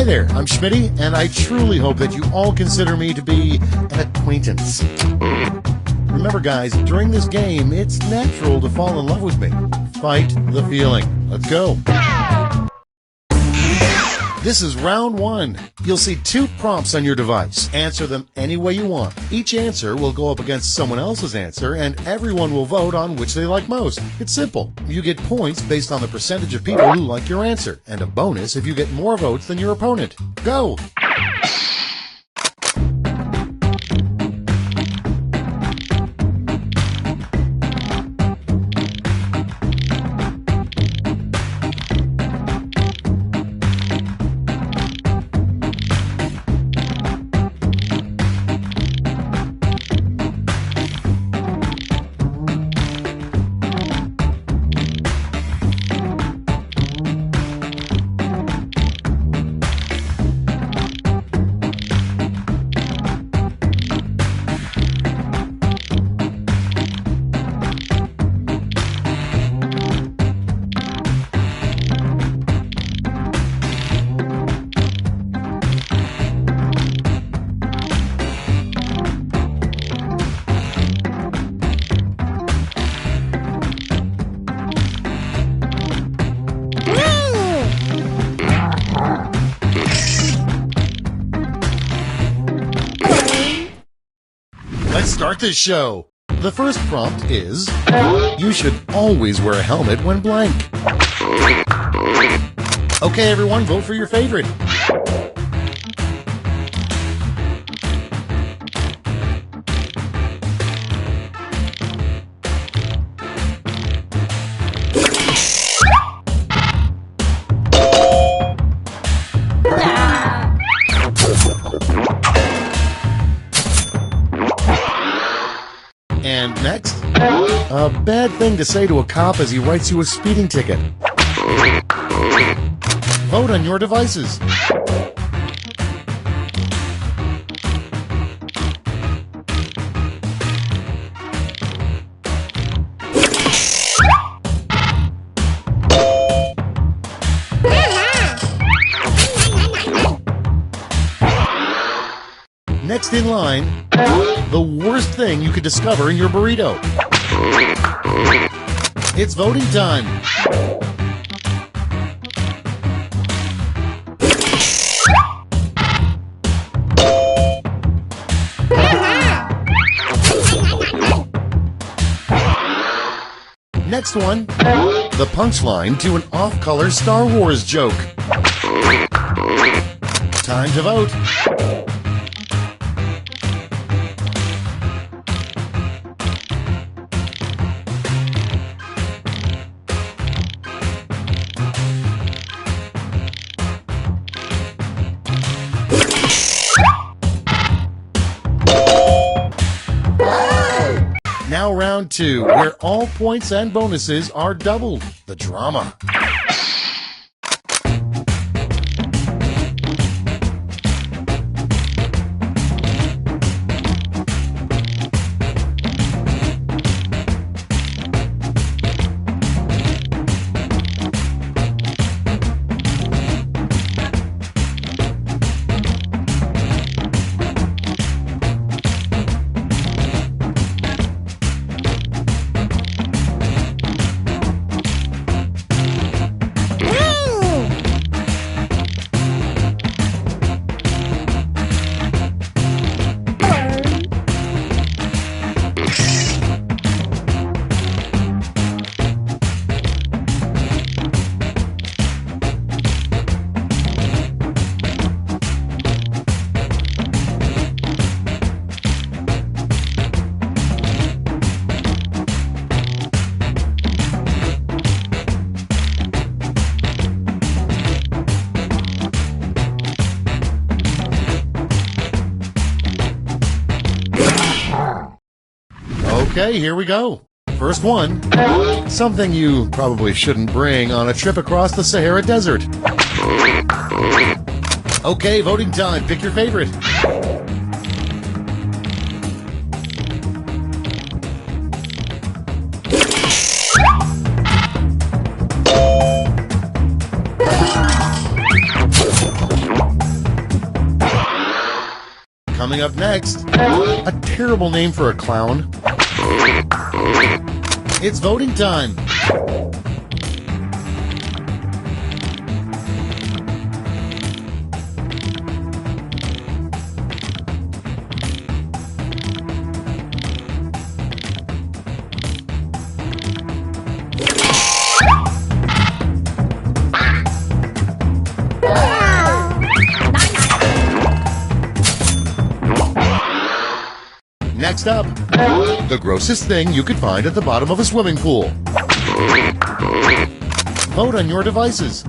Hi there, I'm Schmitty, and I truly hope that you all consider me to be an acquaintance. Remember guys, during this game, it's natural to fall in love with me. Fight the feeling. Let's go. This is round 1. You'll see 2 prompts on your device. Answer them any way you want. Each answer will go up against someone else's answer, and everyone will vote on which they like most. It's simple. You get points based on the percentage of people who like your answer, and a bonus if you get more votes than your opponent. Go! Let's start this show. The first prompt is, you should always wear a helmet when blank. Okay, everyone, vote for your favorite. And next, a bad thing to say to a cop as he writes you a speeding ticket. Vote on your devices. Next in line, the worst thing you could discover in your burrito. It's voting time. Next one, the punchline to an off-color Star Wars joke. Time to vote. Now round 2, where all points and bonuses are doubled. The drama. Okay, here we go. First one, something you probably shouldn't bring on a trip across the Sahara Desert. Okay, voting time. Pick your favorite. Coming up next, a terrible name for a clown. It's voting time. Next up, the grossest thing you could find at the bottom of a swimming pool. Vote on your devices.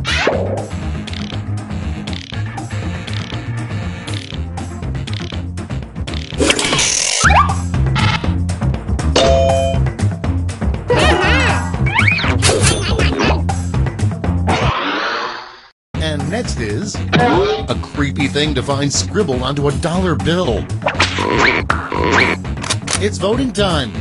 And next is a creepy thing to find scribbled onto a dollar bill. It's voting time.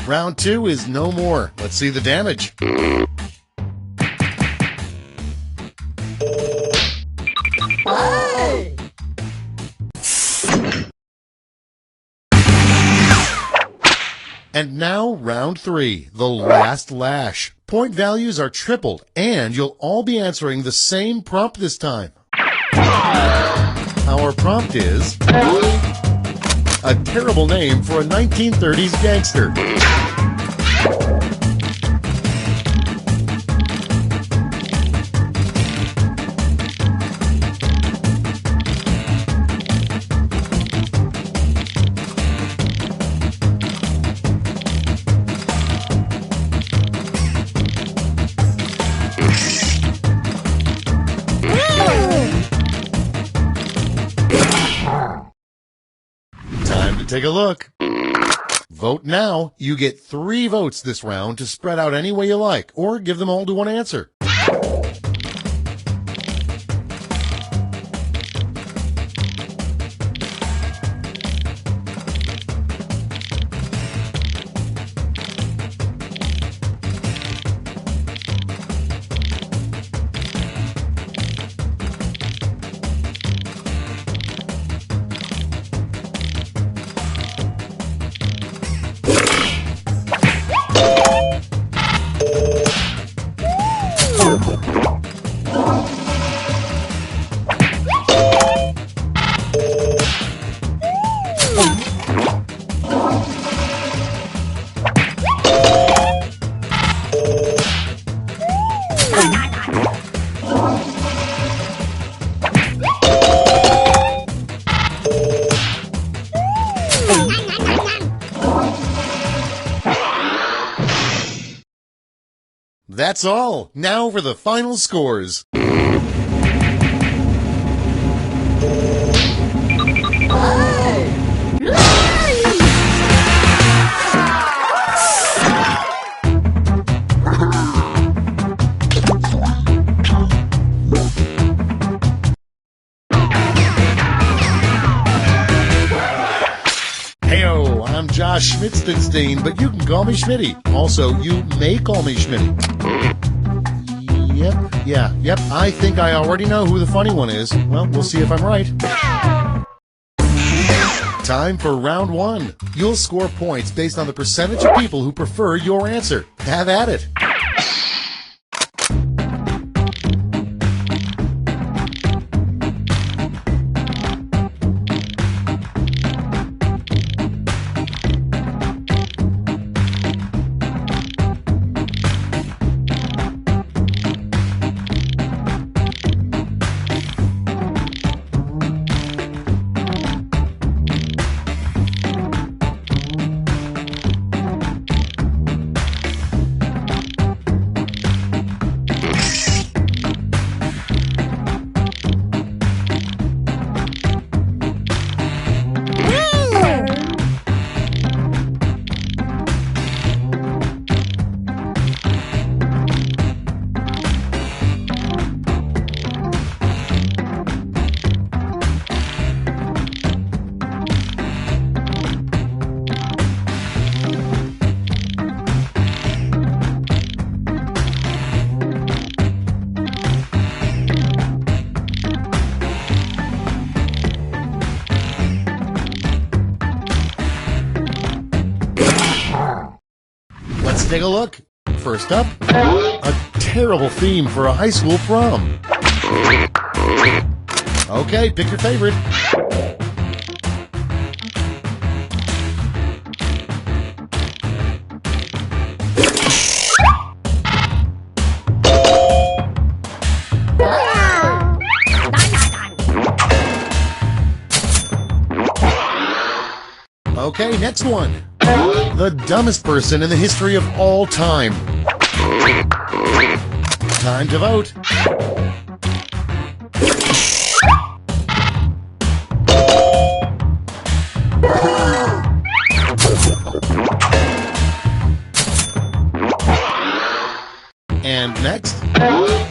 Round 2 is no more. Let's see the damage. And now, round 3, the last lash. Point values are tripled, and you'll all be answering the same prompt this time. Our prompt is a terrible name for a 1930s gangster. Take a look. Vote now. You get 3 votes this round to spread out any way you like, or give them all to one answer. That's all. Now for the final scores. Heyo, I'm Josh Schmitzenstein, but you can call me Schmitty. Also, you may call me Schmitty. Yep, I think I already know who the funny one is. Well, we'll see if I'm right. Time for round 1. You'll score points based on the percentage of people who prefer your answer. Have at it. take a look. First up, a terrible theme for a high school prom. Okay, pick your favorite. Okay, next one. The dumbest person in the history of all time. Time to vote. And next,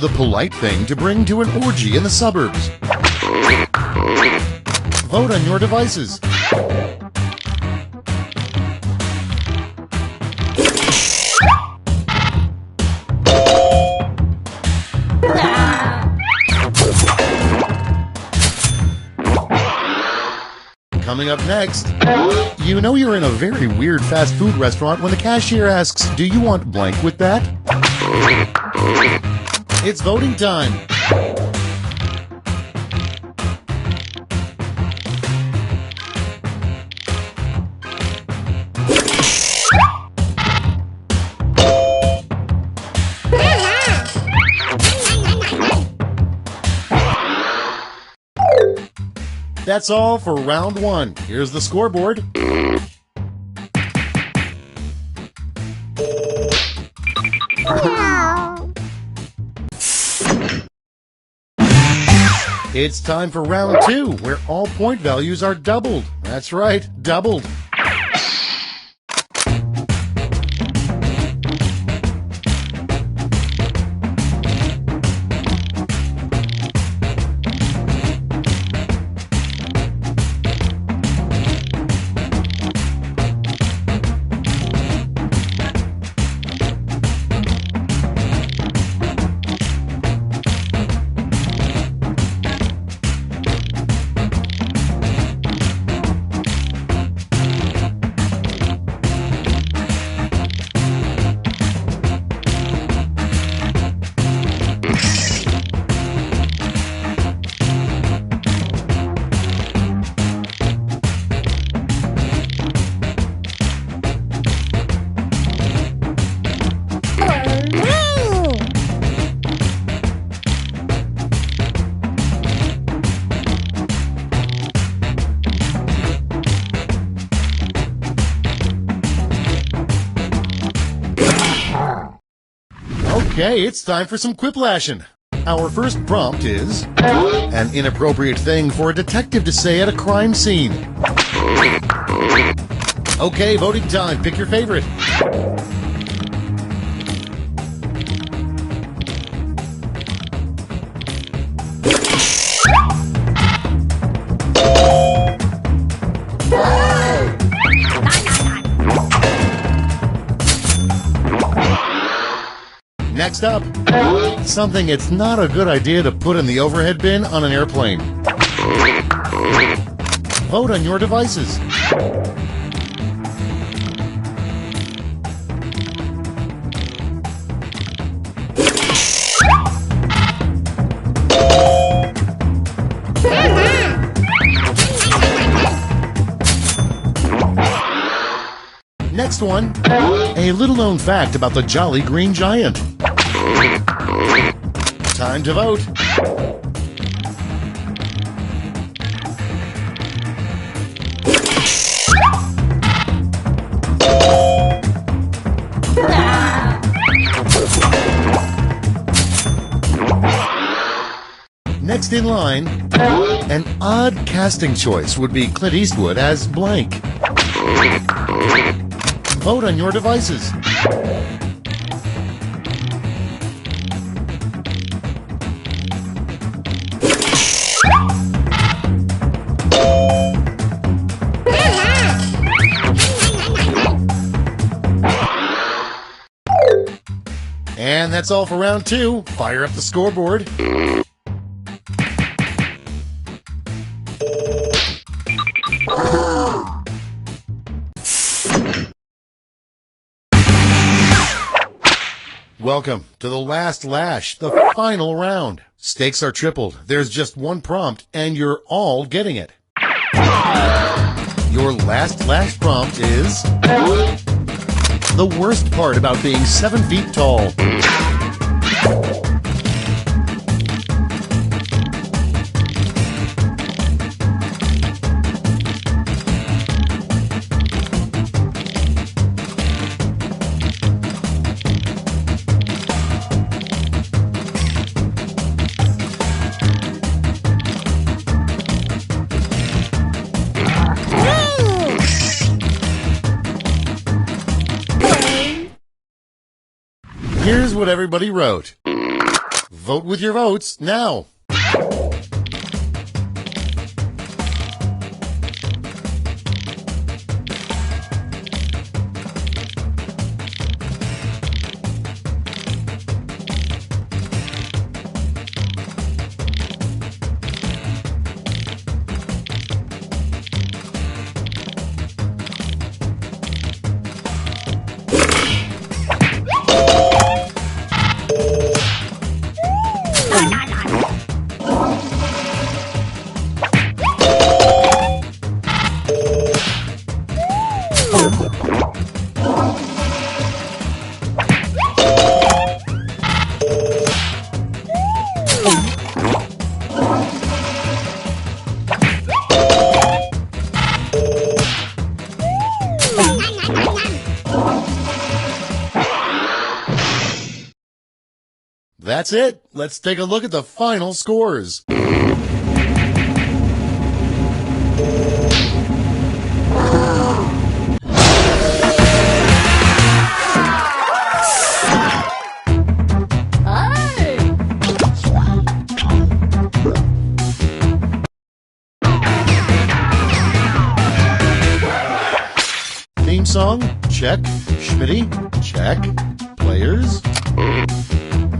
the polite thing to bring to an orgy in the suburbs. Vote on your devices. Coming up next, you know you're in a very weird fast food restaurant when the cashier asks, "Do you want blank with that?" It's voting time. That's all for round one. Here's the scoreboard. It's time for round two, where all point values are doubled. That's right, doubled. Okay, it's time for some quiplashing. Our first prompt is an inappropriate thing for a detective to say at a crime scene. Okay, voting time. Pick your favorite. Next up, something it's not a good idea to put in the overhead bin on an airplane. Vote on your devices. Next one, a little-known fact about the Jolly Green Giant. Time to vote. Next in line, an odd casting choice would be Clint Eastwood as blank. Vote on your devices. And that's all for round two. Fire up the scoreboard. Welcome to the last lash, the final round. Stakes are tripled. There's just one prompt, and you're all getting it. Your last lash prompt is the worst part about being 7 feet tall. Here's what everybody wrote. Vote with your votes now. That's it. Let's take a look at the final scores. Theme song? Check. Schmitty? Check. Players?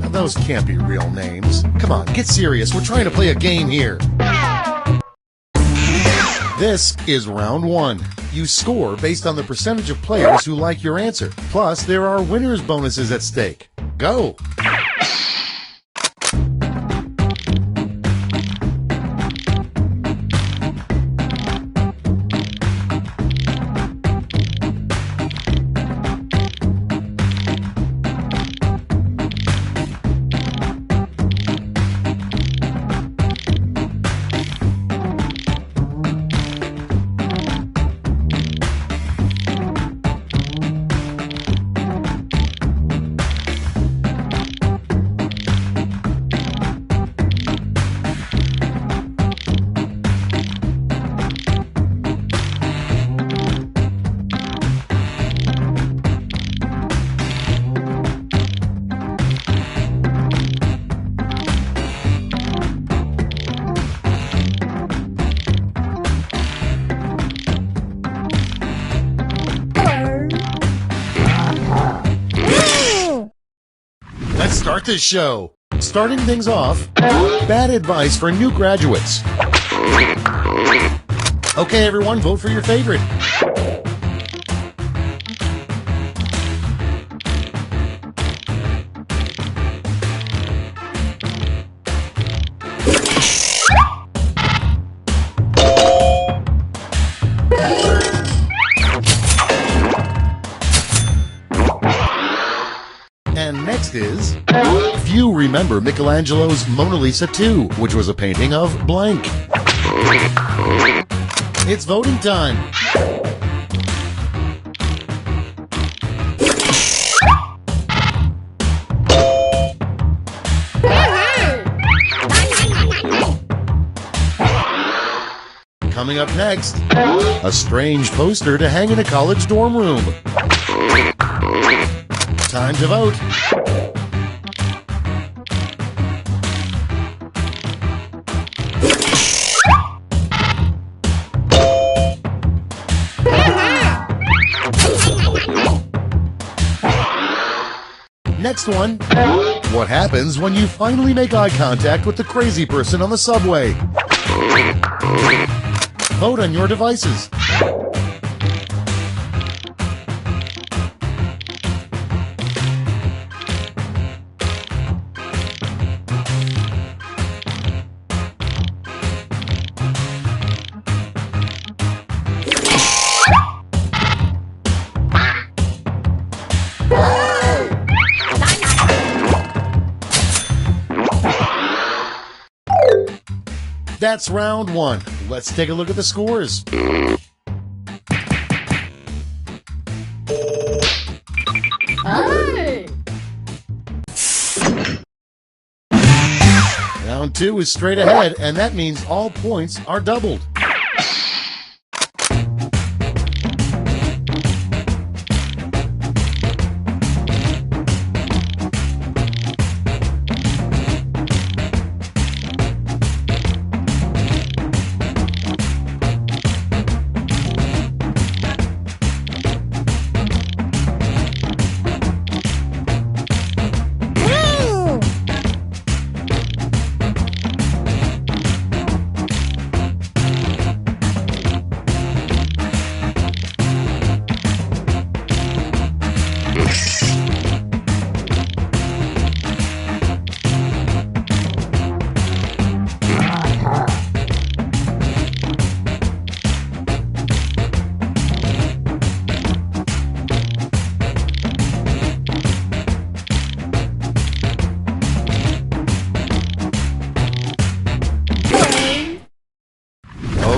Now those can't be real names. Come on, get serious. We're trying to play a game here. This is round one. You score based on the percentage of players who like your answer. Plus, there are winners' bonuses at stake. Go! Let's start this show. Starting things off, bad advice for new graduates. Okay, everyone, vote for your favorite. And next is, few remember Michelangelo's Mona Lisa 2, which was a painting of blank. It's voting time. Coming up next, a strange poster to hang in a college dorm room. Time to vote. Next one. What happens when you finally make eye contact with the crazy person on the subway? Vote on your devices. That's round one. Let's take a look at the scores. Hey! Round two is straight ahead, and that means all points are doubled.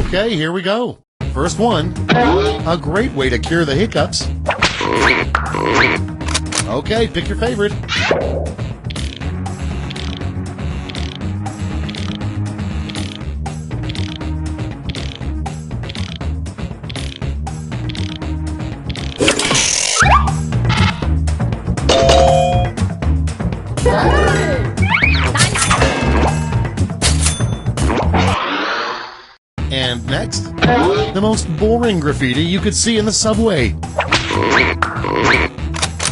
Okay, here we go. First one, a great way to cure the hiccups. Okay, pick your favorite. And next, the most boring graffiti you could see in the subway.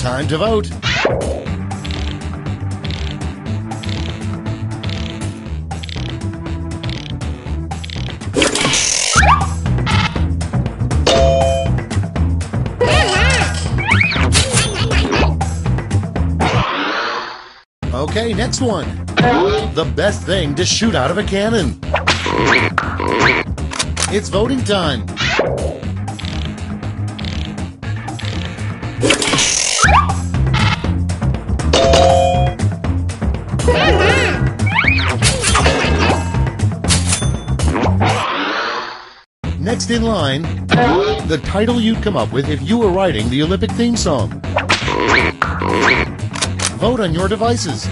Time to vote. Okay, next one. The best thing to shoot out of a cannon. It's voting time. Next in line, the title you'd come up with if you were writing the Olympic theme song. Vote on your devices.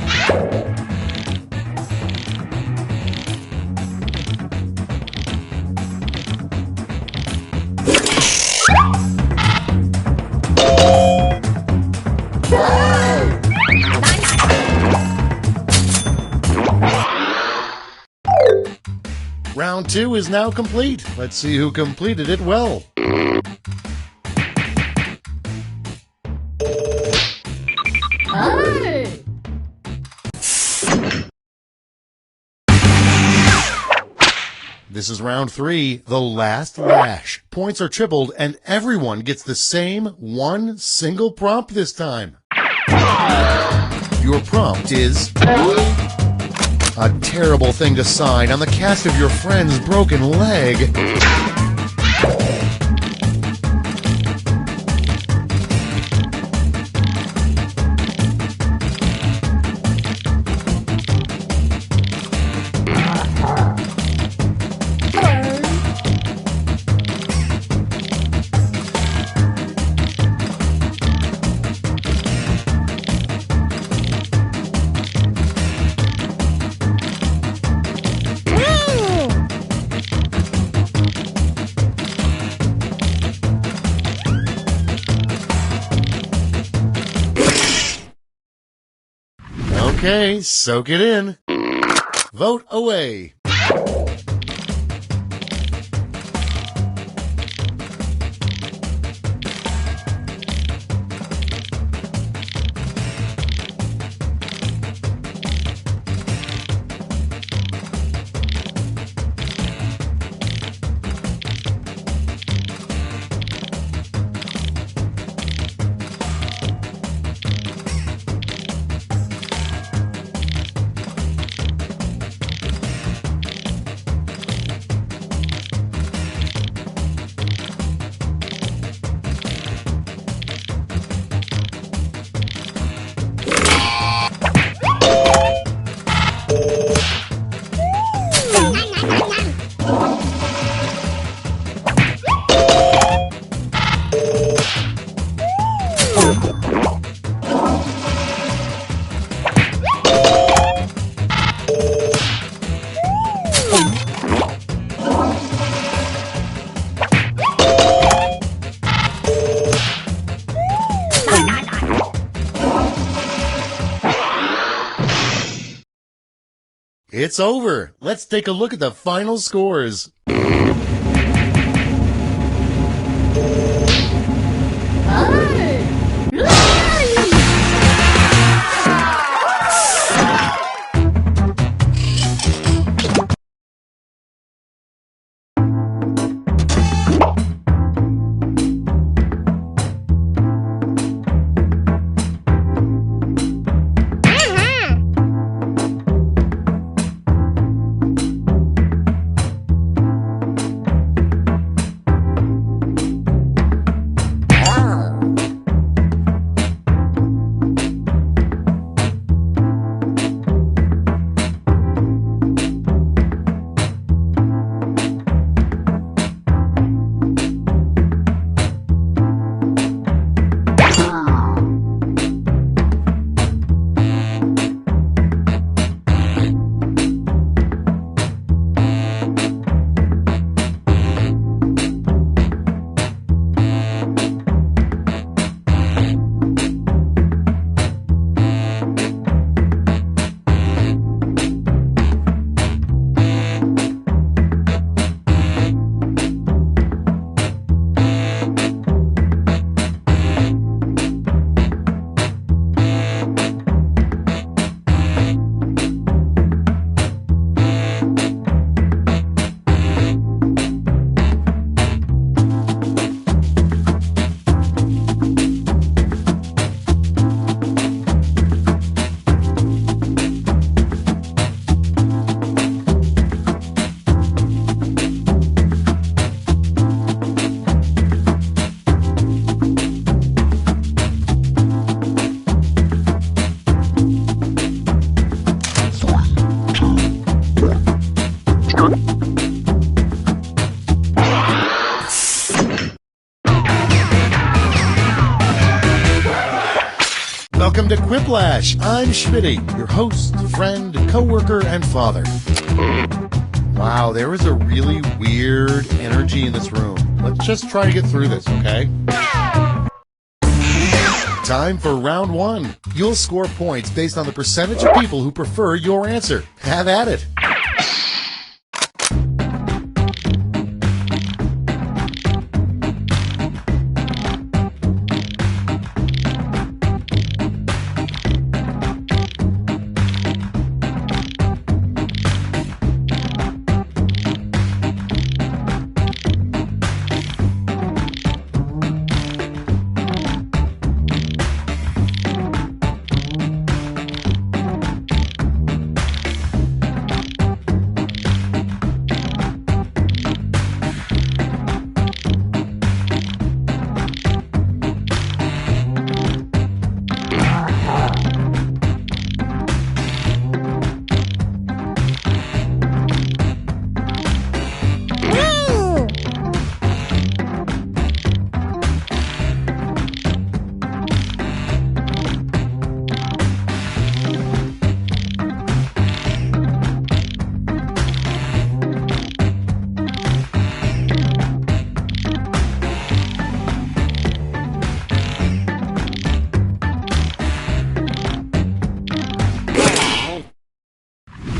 Round two is now complete. Let's see who completed it well. Hey! This is round three, the last lash. Points are tripled and everyone gets the same one single prompt this time. Your prompt is a terrible thing to sign on the cast of your friend's broken leg. Okay, soak it in. Vote away. It's over. Let's take a look at the final scores. Welcome to Quiplash. I'm Schmitty, your host, friend, co-worker, and father. Wow, there was a really weird energy in this room. Let's just try to get through this, okay? Time for round one. You'll score points based on the percentage of people who prefer your answer. Have at it.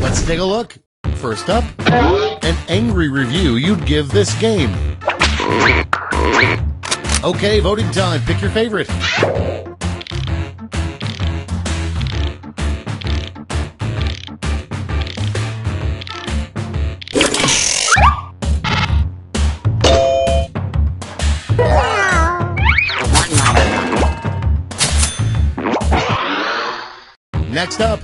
Let's take a look. First up, an angry review you'd give this game. Okay, voting time. Pick your favorite. Next up,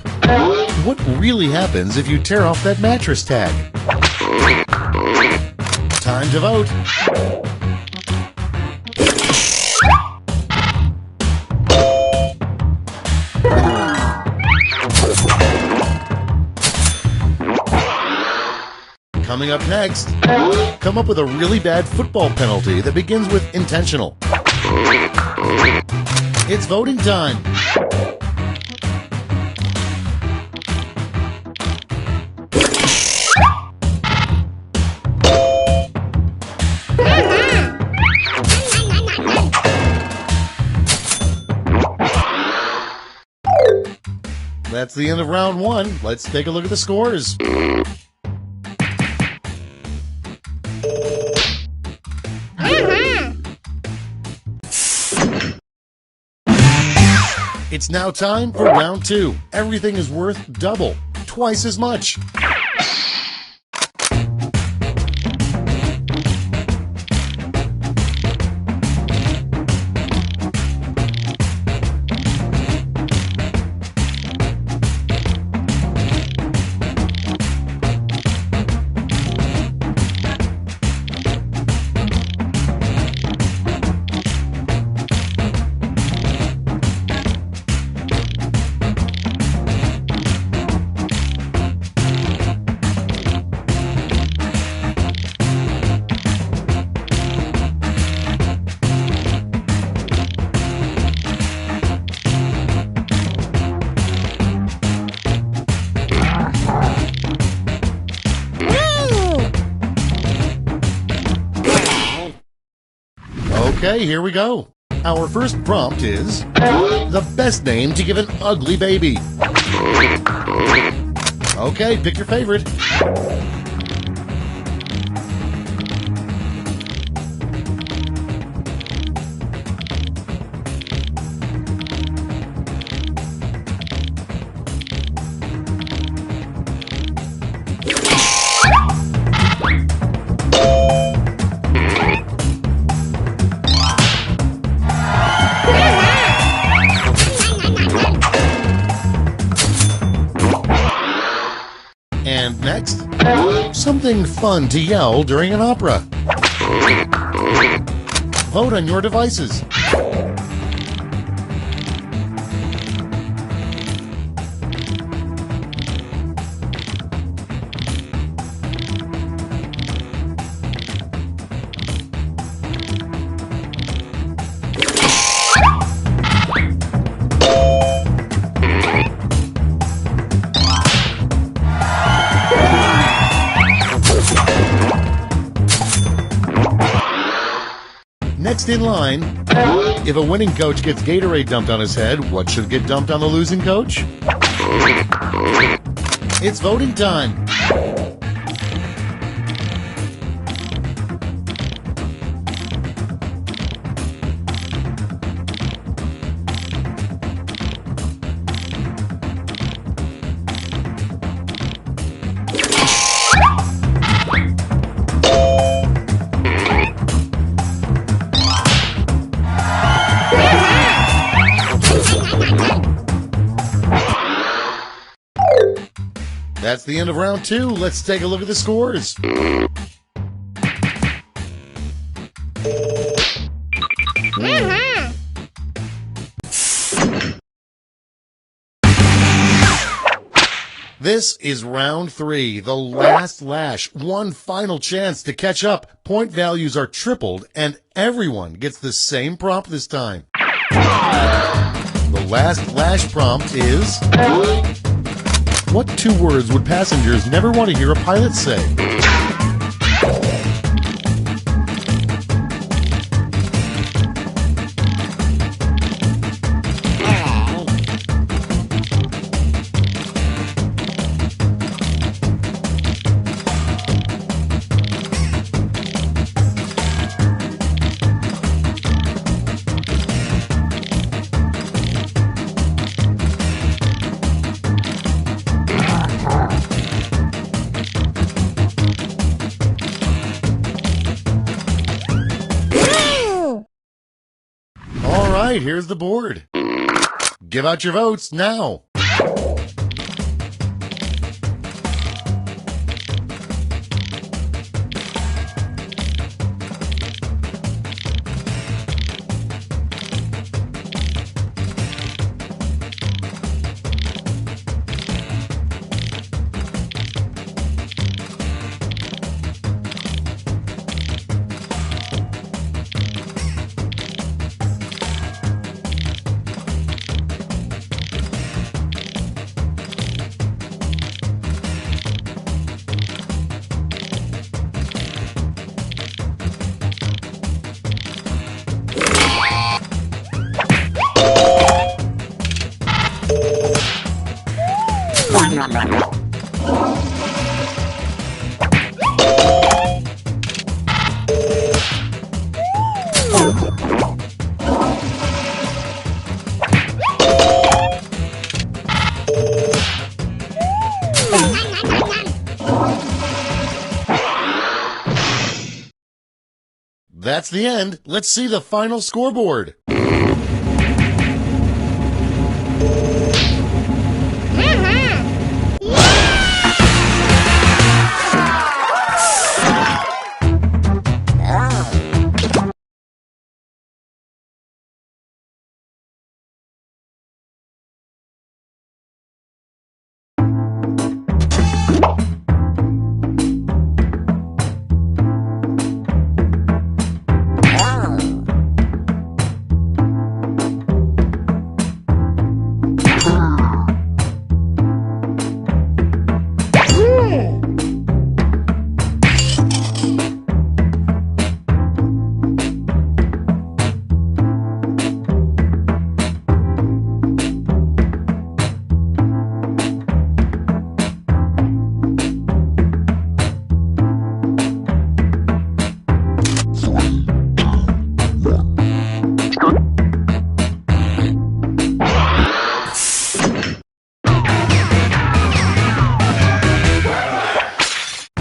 what really happens if you tear off that mattress tag? Time to vote. Coming up next, come up with a really bad football penalty that begins with intentional. It's voting time. That's the end of round one. Let's take a look at the scores. It's now time for round two. Everything is worth double, twice as much. Okay, here we go. Our first prompt is the best name to give an ugly baby. Okay, pick your favorite. And next, something fun to yell during an opera. Vote on your devices. Next in line, if a winning coach gets Gatorade dumped on his head, what should get dumped on the losing coach? It's voting time. That's the end of round two. Let's take a look at the scores. This is round three, the last lash. One final chance to catch up. Point values are tripled, and everyone gets the same prompt this time. The last lash prompt is... what two words would passengers never want to hear a pilot say? All right, here's the board. Give out your votes now. That's the end. Let's see the final scoreboard.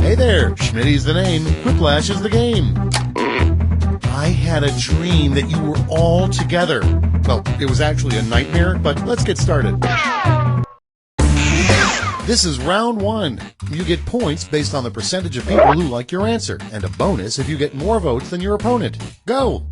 Hey there, Schmitty's the name, Quiplash is the game. I had a dream that you were all together. Well, it was actually a nightmare, but let's get started. This is round one. You get points based on the percentage of people who like your answer, and a bonus if you get more votes than your opponent. Go!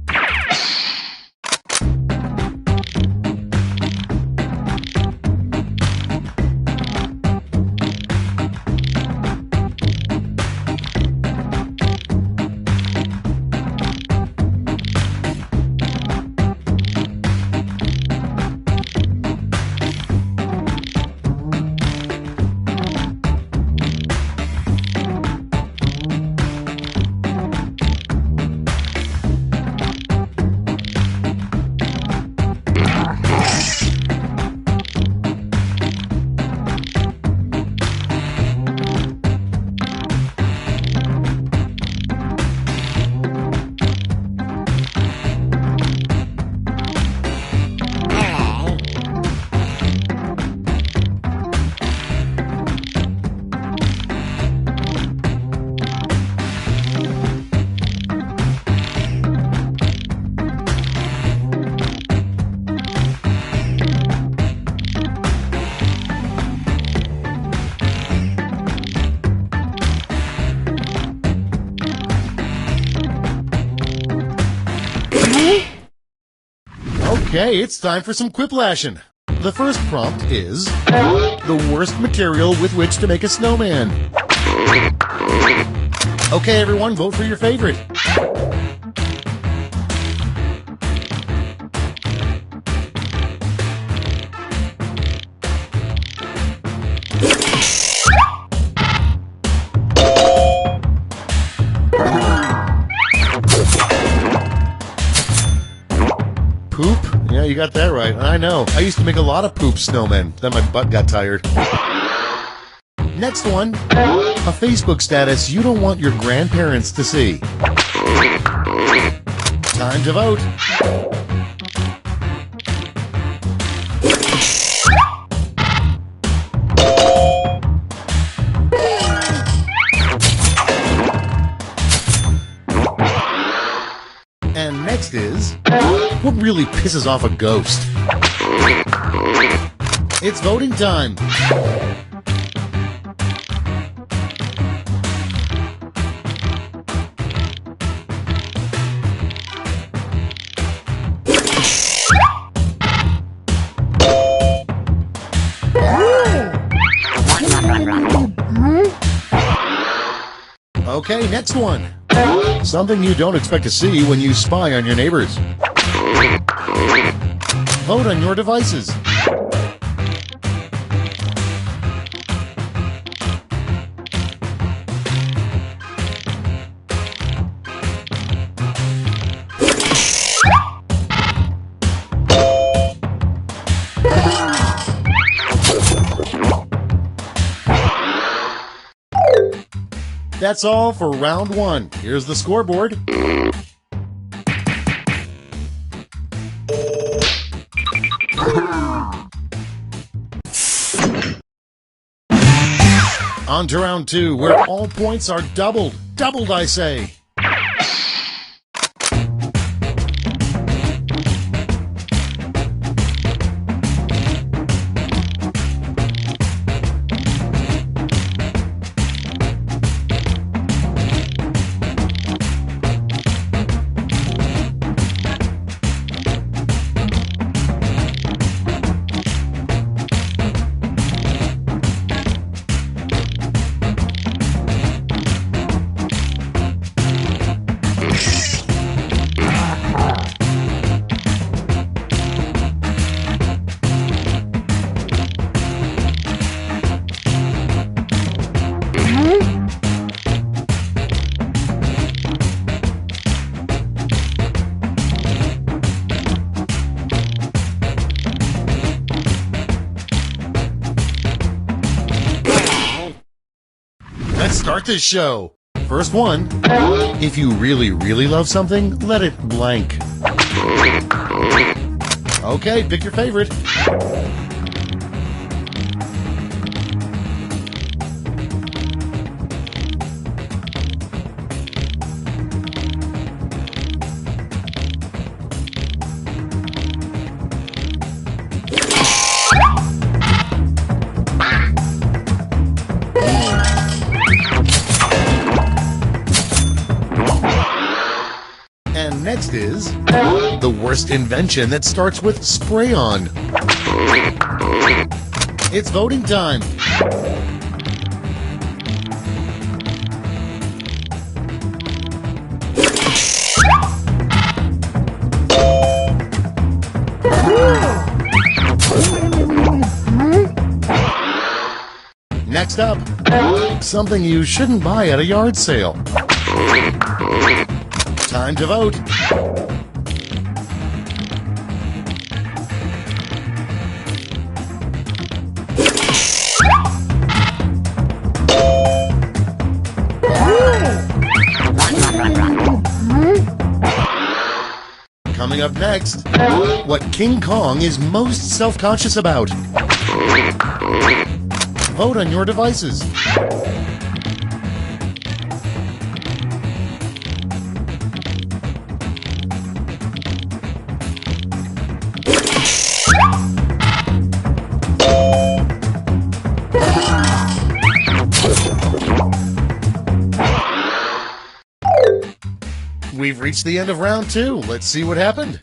Okay, it's time for some quiplashing. The first prompt is the worst material with which to make a snowman. Okay, everyone, vote for your favorite. Poop? Yeah, you got that right. I know. I used to make a lot of poop snowmen. Then my butt got tired. Next one. A Facebook status you don't want your grandparents to see. Time to vote. And next is, what really pisses off a ghost? It's voting time. Okay, next one. Something you don't expect to see when you spy on your neighbors. Vote on your devices. That's all for round one. Here's the scoreboard. On to round two, where all points are doubled. Doubled, I say. Let's start this show. First one, if you really, really love something, let it blank. Okay, pick your favorite. And next is the worst invention that starts with spray on. It's voting time. Next up, something you shouldn't buy at a yard sale. Time to vote. Coming up next, what King Kong is most self-conscious about. Vote on your devices. We've reached the end of round two. Let's see what happened.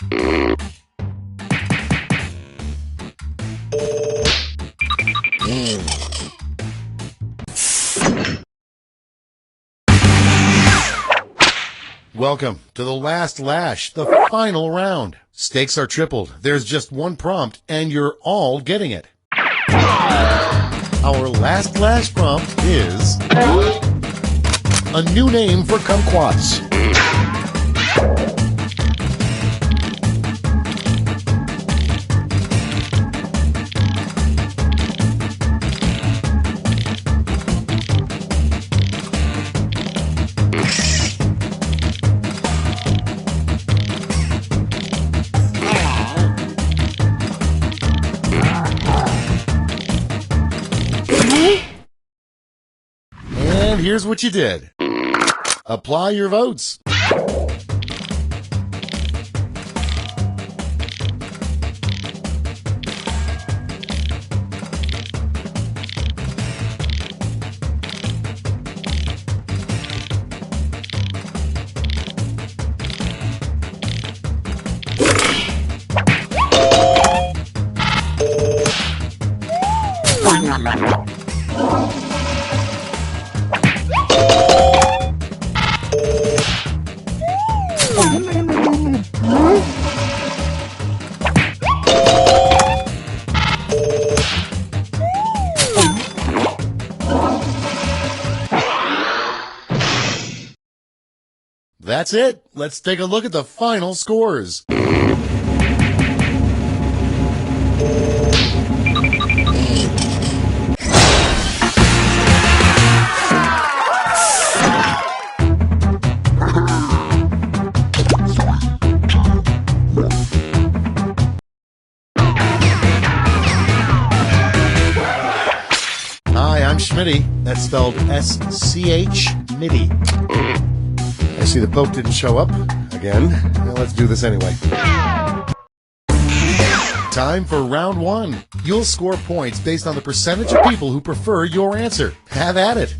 Welcome to the last lash, the final round. Stakes are tripled. There's just one prompt, and you're all getting it. Our last lash prompt is a new name for kumquats. And here's what you did. Apply your votes. That's it. Let's take a look at the final scores. MIDI. That's spelled S-C-H MIDI. I see the Pope didn't show up again. Well, let's do this anyway. Time for round one. You'll score points based on the percentage of people who prefer your answer. Have at it.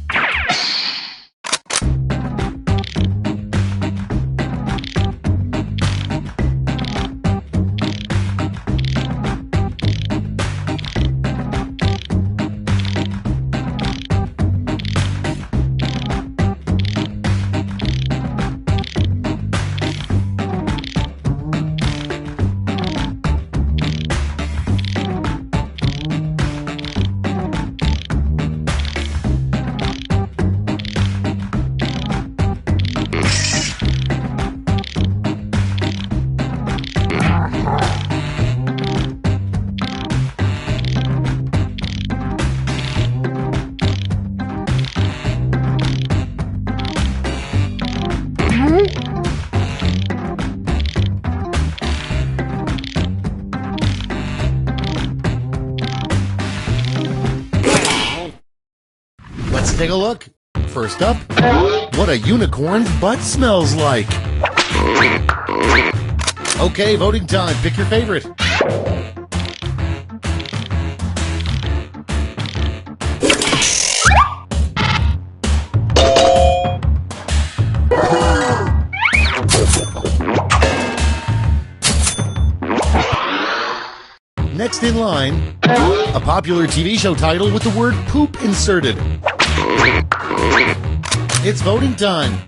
Let's take a look. First up, what a unicorn's butt smells like. Okay, voting time. Pick your favorite. Next in line, a popular TV show title with the word poop inserted. It's voting time.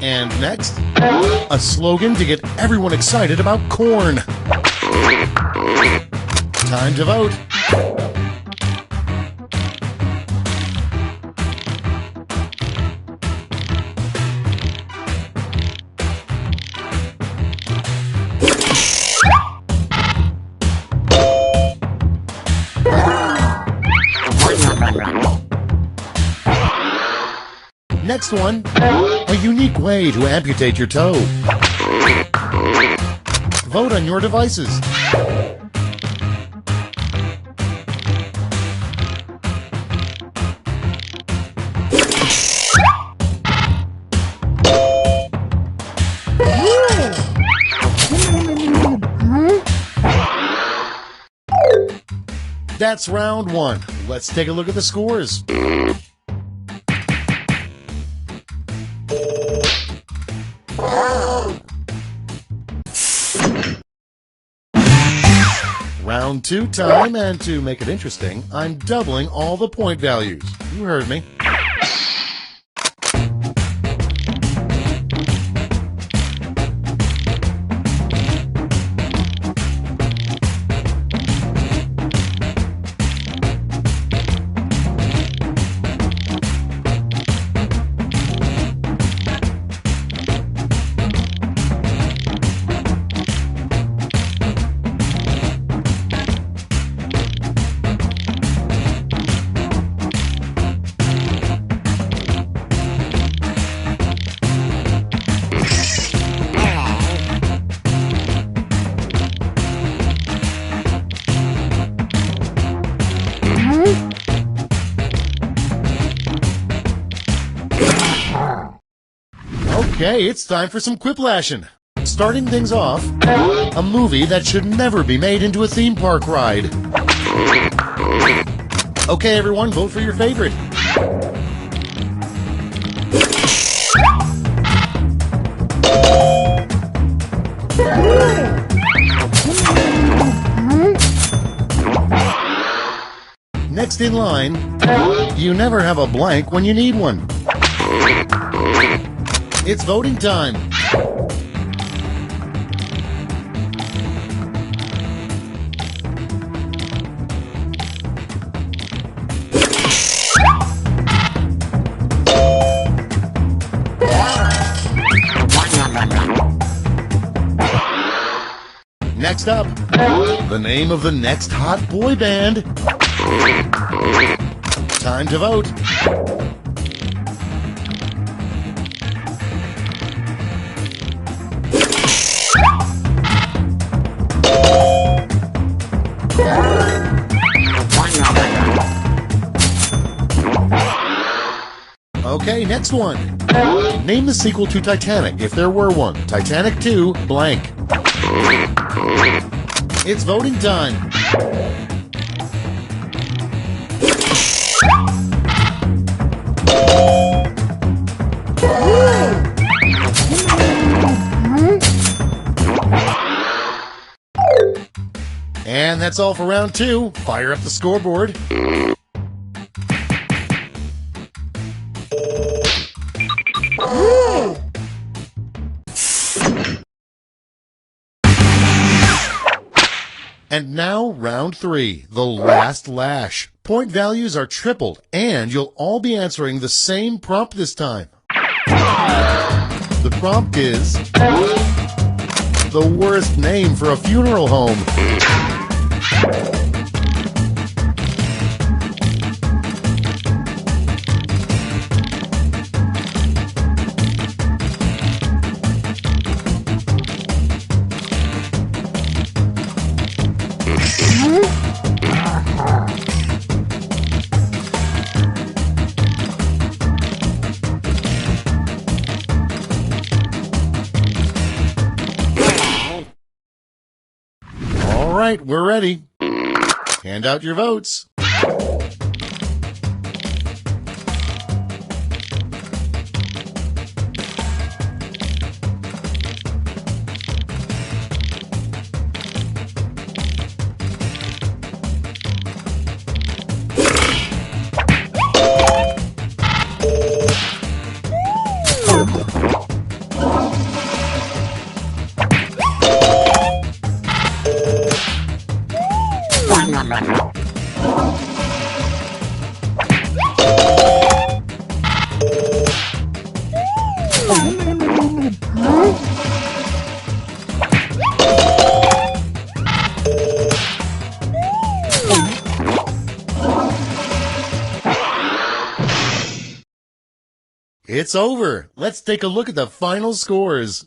And next, a slogan to get everyone excited about corn. Time to vote. Next one, a unique way to amputate your toe. Vote on your devices. That's round one. Let's take a look at the scores. Round two time, and to make it interesting, I'm doubling all the point values. You heard me. Okay, it's time for some quiplashing. Starting things off, a movie that should never be made into a theme park ride. Okay, everyone, vote for your favorite. Next in line, you never have a blank when you need one. It's voting time. Next Next up, the name of the next hot boy band. Time to vote. Okay, next one. Name the sequel to Titanic, if there were one. Titanic 2, blank. It's voting time. And that's all for round 2. Fire up the scoreboard. And now, round 3, the last lash. Point values are tripled, and you'll all be answering the same prompt this time. The prompt is the worst name for a funeral home. All right, we're ready. Hand out your votes. It's over. Let's take a look at the final scores.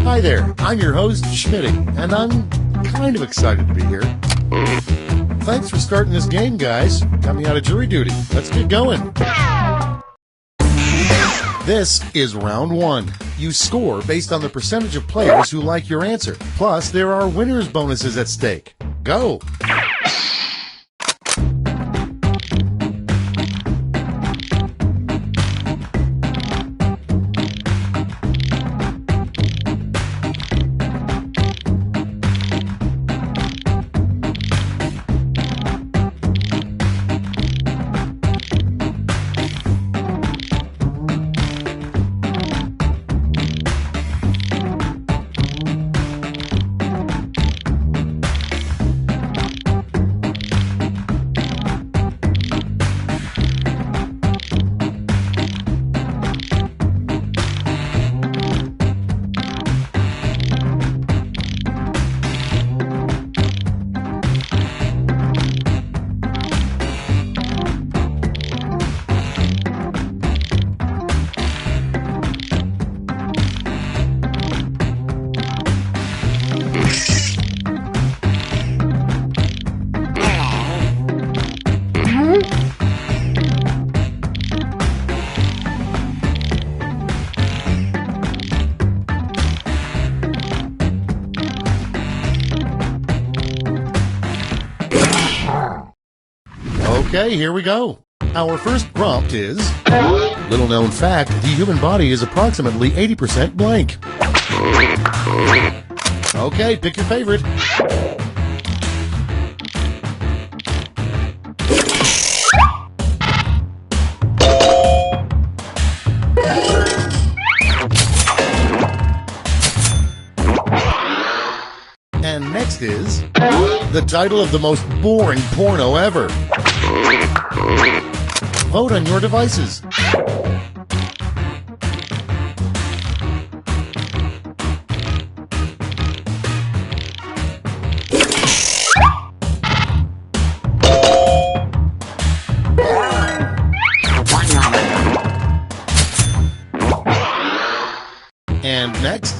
Hi there, I'm your host, Schmitty, and I'm kind of excited to be here. Thanks for starting this game, guys. Got me out of jury duty. Let's get going. This is round 1. You score based on the percentage of players who like your answer. Plus, there are winners' bonuses at stake. Go! Okay, here we go. Our first prompt is, little known fact, the human body is approximately 80% blank. Okay, pick your favorite. the title of the most boring porno ever. Vote on your devices. And next,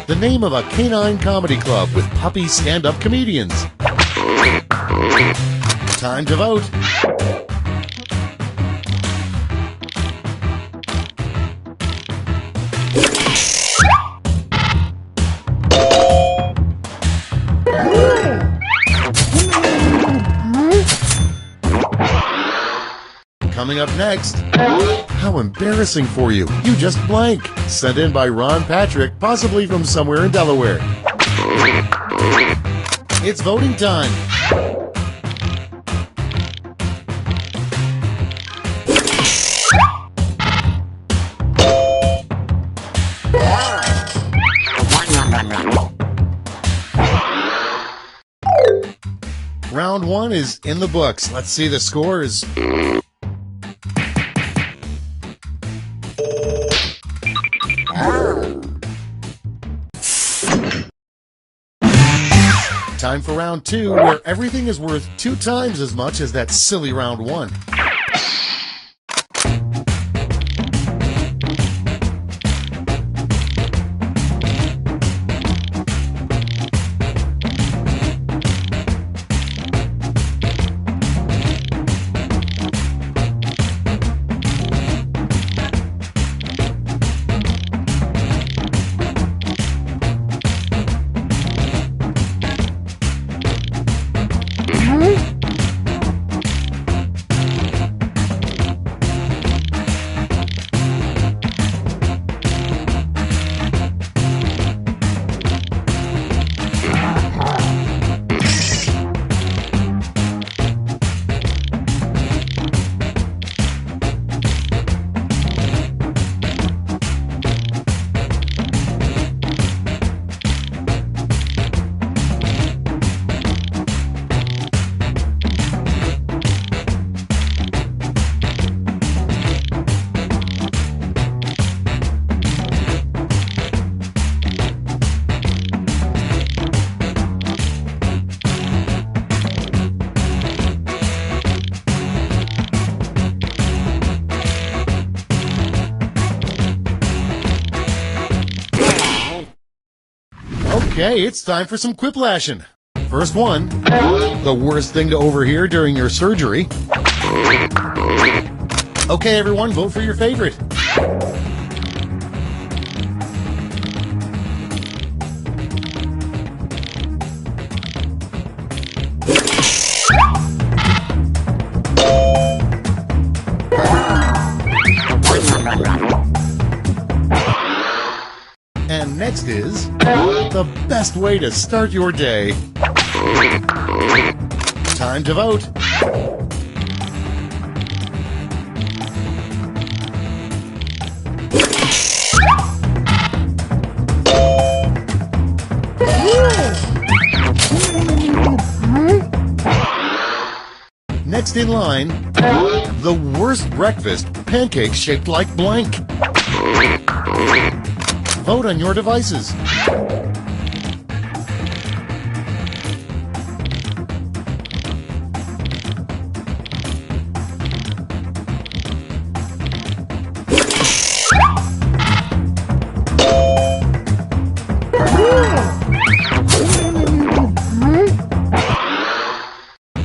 the name of a canine comedy club with puppy stand-up comedians. Time to vote. Coming up next, how embarrassing for you. You just blank. Sent in by Ron Patrick, possibly from somewhere in Delaware. It's voting time. Round 1 is in the books. Let's see the scores. Time for round 2, where everything is worth 2 times as much as that silly round 1. Okay, it's time for some quiplashing. First one, the worst thing to overhear during your surgery. Okay, everyone, vote for your favorite. And next is the best way to start your day. Time to vote. Next in line, the worst breakfast, pancakes shaped like blank. Vote on your devices.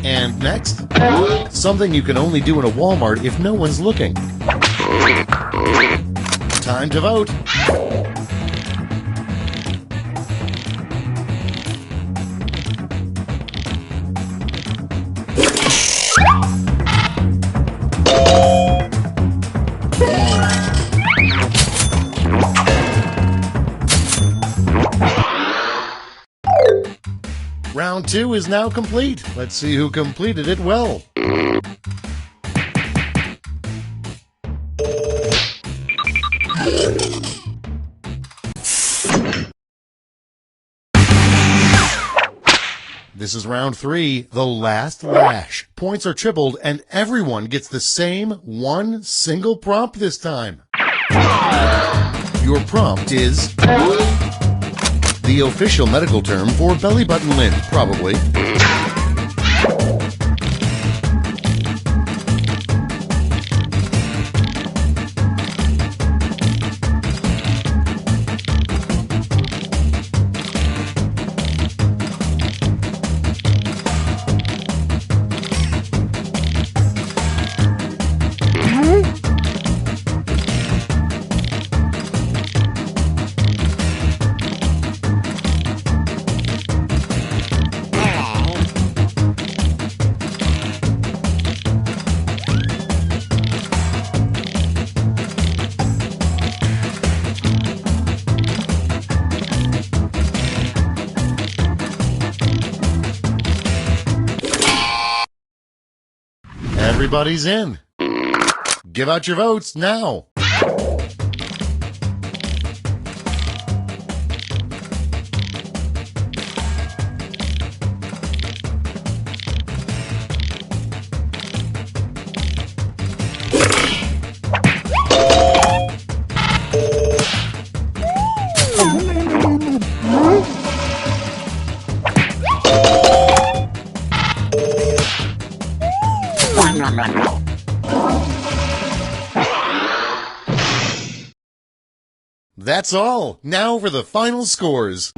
And next, something you can only do in a Walmart if no one's looking. Time to vote. Round 2 is now complete. Let's see who completed it well. This is round 3, the last lash. Points are tripled and everyone gets the same one single prompt this time. Your prompt is the official medical term for belly button lint, probably. Everybody's in. Give out your votes now. That's all. Now for the final scores.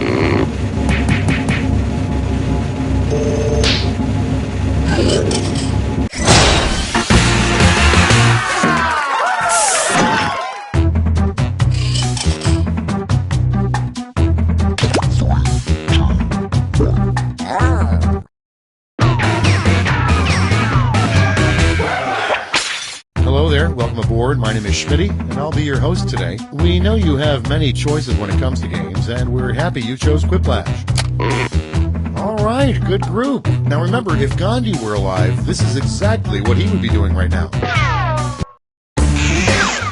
Hello there, welcome aboard. My name is Schmitty, and I'll be your host today. We know you have many choices when it comes to games, and we're happy you chose Quiplash. Alright, good group. Now remember, if Gandhi were alive, this is exactly what he would be doing right now.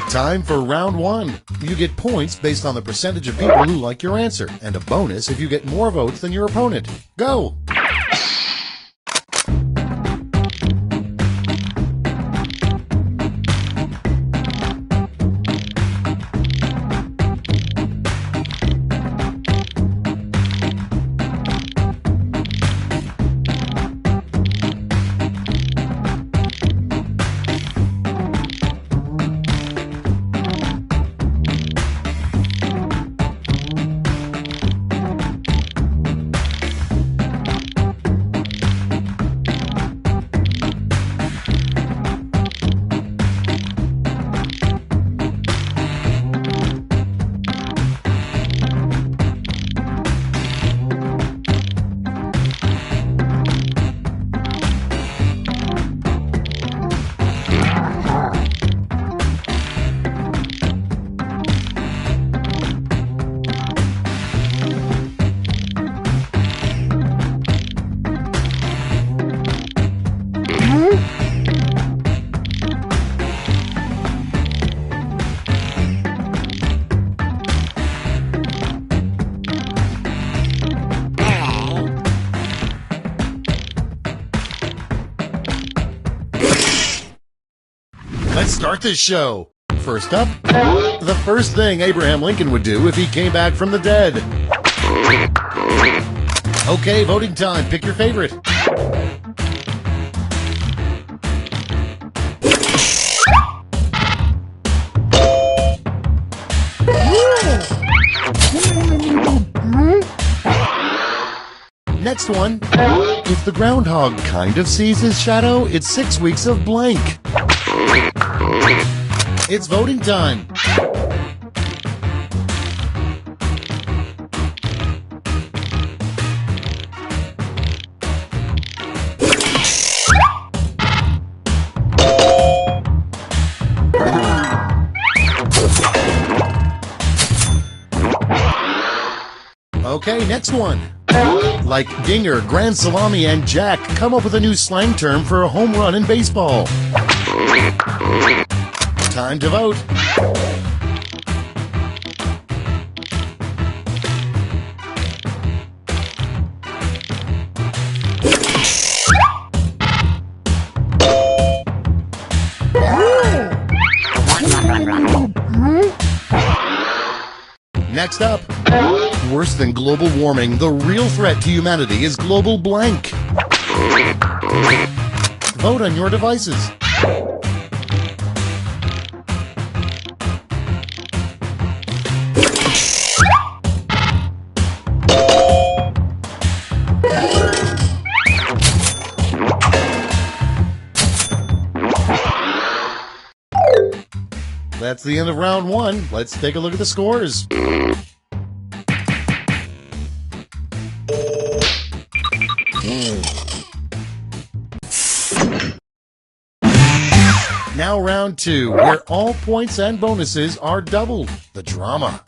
Time for round 1. You get points based on the percentage of people who like your answer, and a bonus if you get more votes than your opponent. Go! Let's start this show. First up, the first thing Abraham Lincoln would do if he came back from the dead. Okay, voting time. Pick your favorite. Next one. If the groundhog kind of sees his shadow, it's 6 weeks of blank. It's voting time. Okay, next one. Like dinger, grand salami, and jack, come up with a new slang term for a home run in baseball. Time to vote. Next up, worse than global warming, the real threat to humanity is global blank. Vote on your devices. That's the end of round one. Let's take a look at the scores. Now round two, where all points and bonuses are doubled. The drama.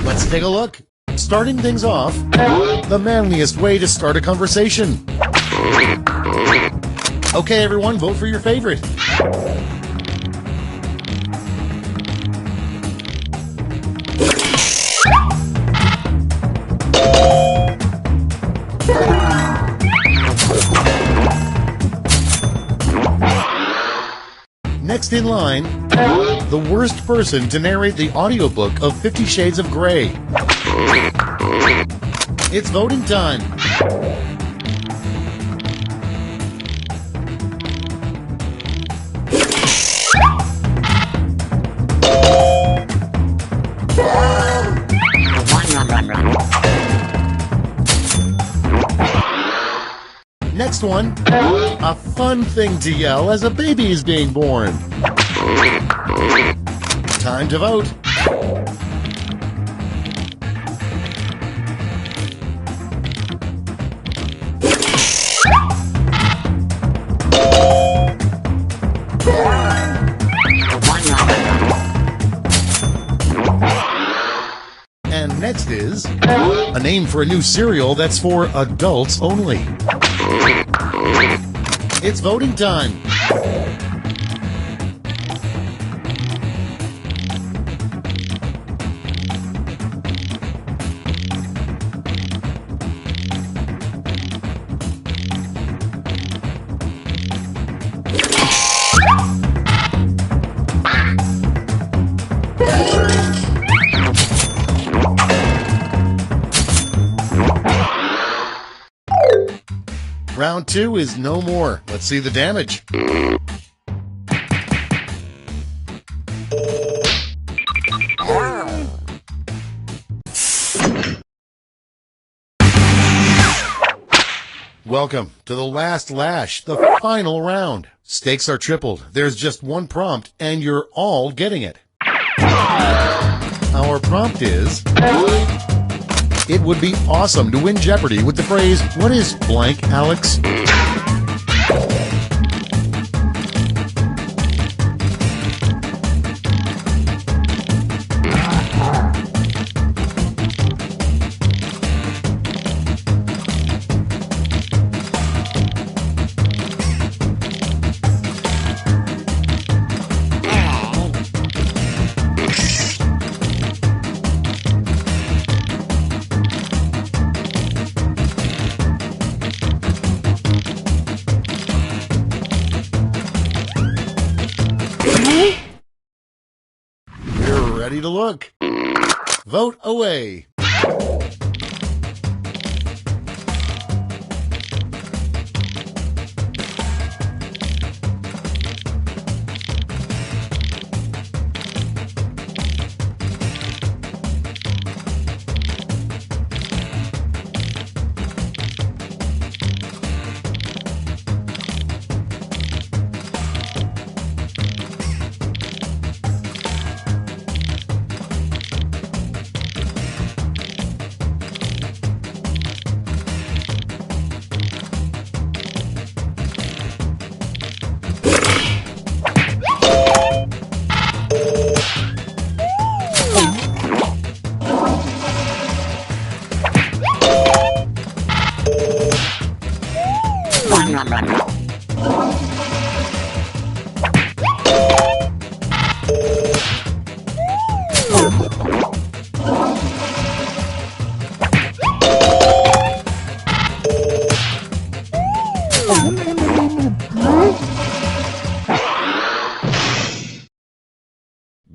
Let's take a look. Starting things off, the manliest way to start a conversation. Okay, everyone, vote for your favorite. Next in line, the worst person to narrate the audiobook of 50 Shades of Grey. It's voting time. Next one, a fun thing to yell as a baby is being born. Time to vote. And next is a name for a new cereal that's for adults only. It's voting time. Round two is no more. Let's see the damage. Welcome to the last lash, the final round. Stakes are tripled. There's just one prompt, and you're all getting it. Our prompt is: it would be awesome to win Jeopardy with the phrase, "What is blank, Alex?" You're ready to look. Vote away.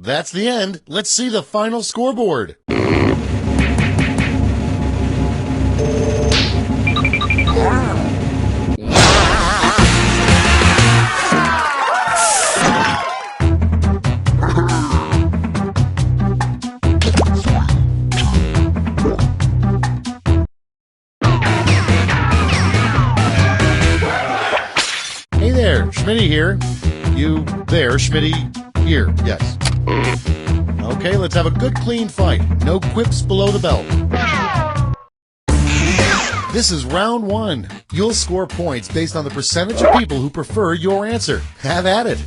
That's the end. Let's see the final scoreboard. Hey there, Schmitty here. You there, Schmitty here, yes. Okay, let's have a good clean fight. No quips below the belt. This is round one. You'll score points based on the percentage of people who prefer your answer. Have at it.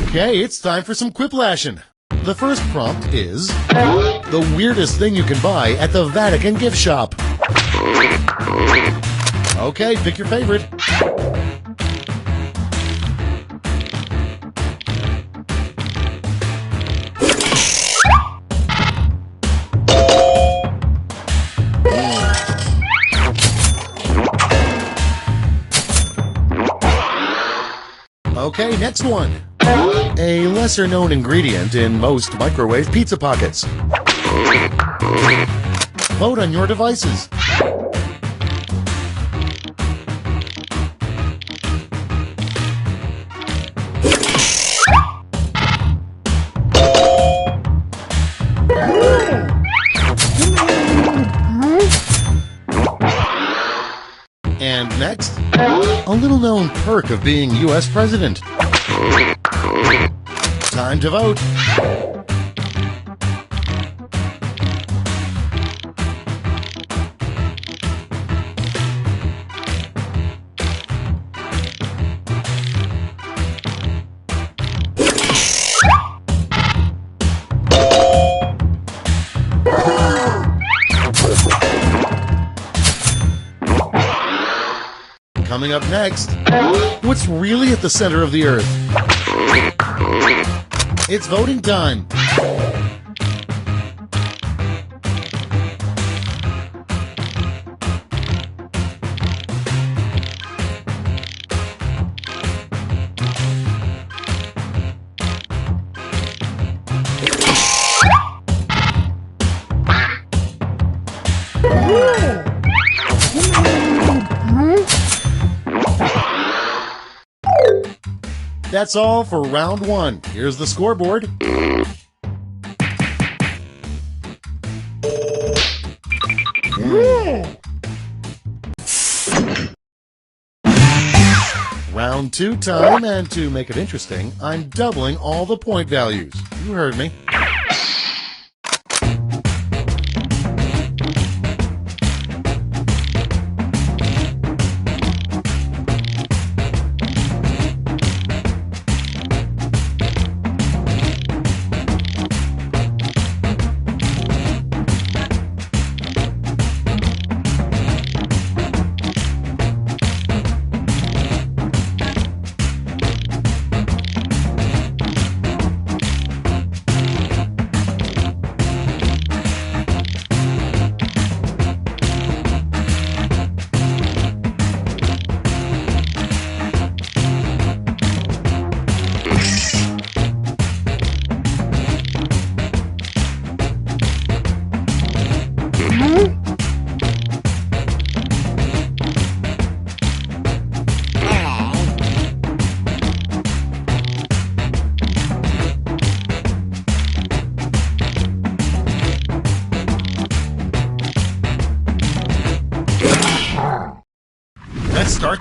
Okay, it's time for some quiplashing. The first prompt is the weirdest thing you can buy at the Vatican gift shop. Okay, pick your favorite. Okay, next one. A lesser-known ingredient in most microwave pizza pockets. Vote on your devices. And next, a little-known perk of being U.S. President. Time to vote. Coming up next, what's really at the center of the Earth? It's voting time. That's all for round one. Here's the scoreboard. Round two time, and to make it interesting, I'm doubling all the point values. You heard me.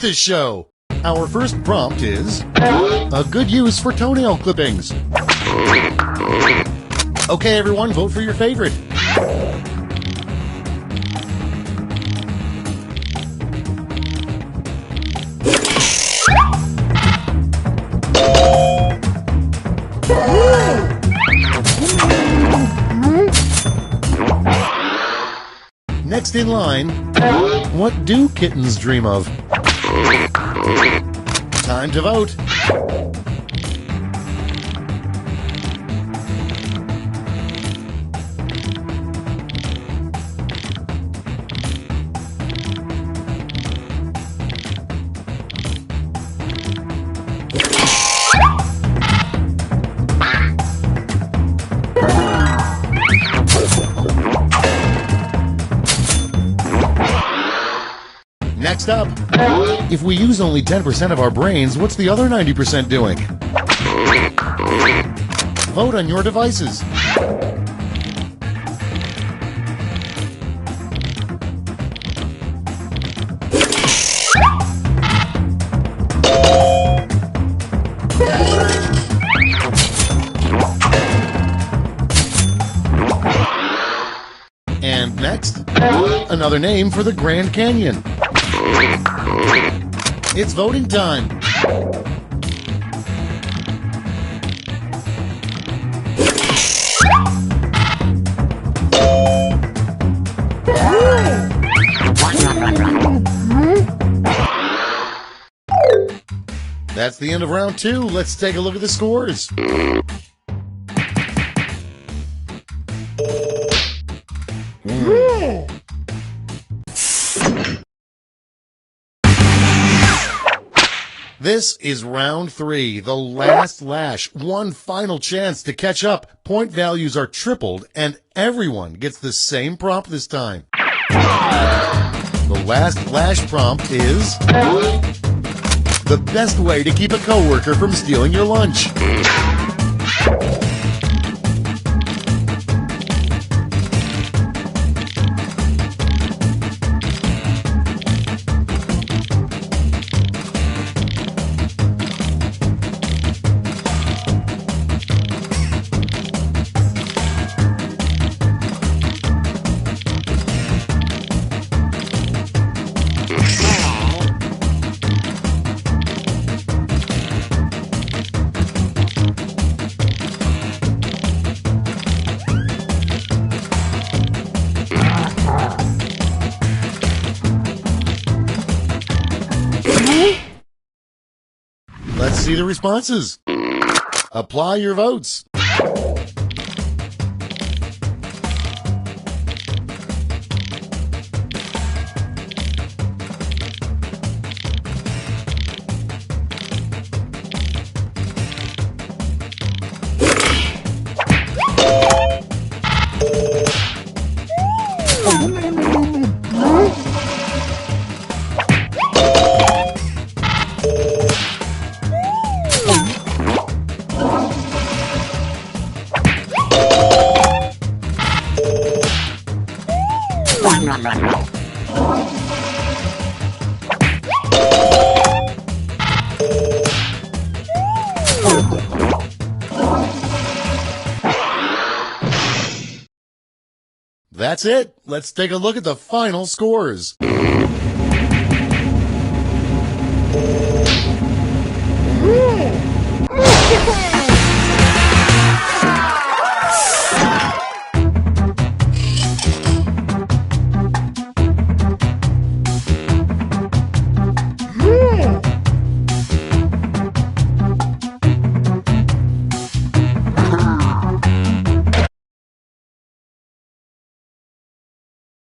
this show. Our first prompt is a good use for toenail clippings. Okay, everyone, vote for your favorite. Next in line, what do kittens dream of? Time to vote. Next up, if we use only 10% of our brains, what's the other 90% doing? Vote on your devices. And next, another name for the Grand Canyon. It's voting time. That's the end of round 2. Let's take a look at the scores. This is round 3, the last lash. One final chance to catch up. Point values are tripled, and everyone gets the same prompt this time. The last lash prompt is the best way to keep a coworker from stealing your lunch. Let's see the responses. Apply your votes. That's it. Let's take a look at the final scores.